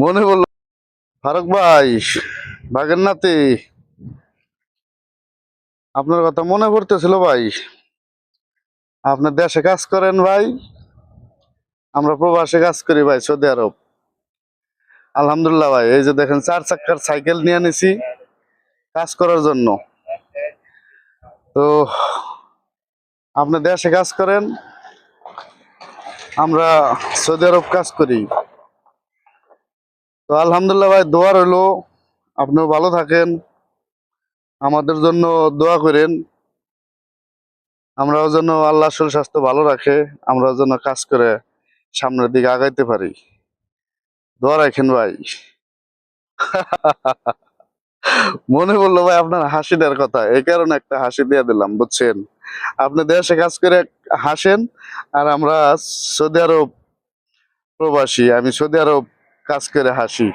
মনে বললো ফারুক ভাই, বাগের নাতি, আপনার কথা মনে পড়তেছিল ভাই। আপনার দেশে কাজ করেন ভাই, আমরা প্রবাসে কাজ করি ভাই, সৌদি আরব। আলহামদুলিল্লাহ ভাই, এই যে দেখেন 4 চাকার সাইকেল নিয়ে নিছি কাজ করার জন্য। তো আপনি দেশে কাজ করেন, আমরা সৌদি আরব কাজ করি। তো আলহামদুলিল্লাহ ভাই, দোয়া রইলো আপনিও ভালো থাকেন, আমাদের জন্য দোয়া করেন, আমরাও যেন আল্লাহ শরীর স্বাস্থ্য ভালো রাখে, আমরাও যেন কাজ করে সামনের দিকে আগাইতে পারি। দোয়া রাখেন ভাই। মনে পড়লো ভাই আপনার হাসি দেওয়ার কথা, এই কারণে একটা হাসি দিয়ে দিলাম, বুঝছেন? আপনি দেশে কাজ করে হাসেন, আর আমরা সৌদি আরব প্রবাসী, আমি সৌদি আরব কাজ করে হাসি।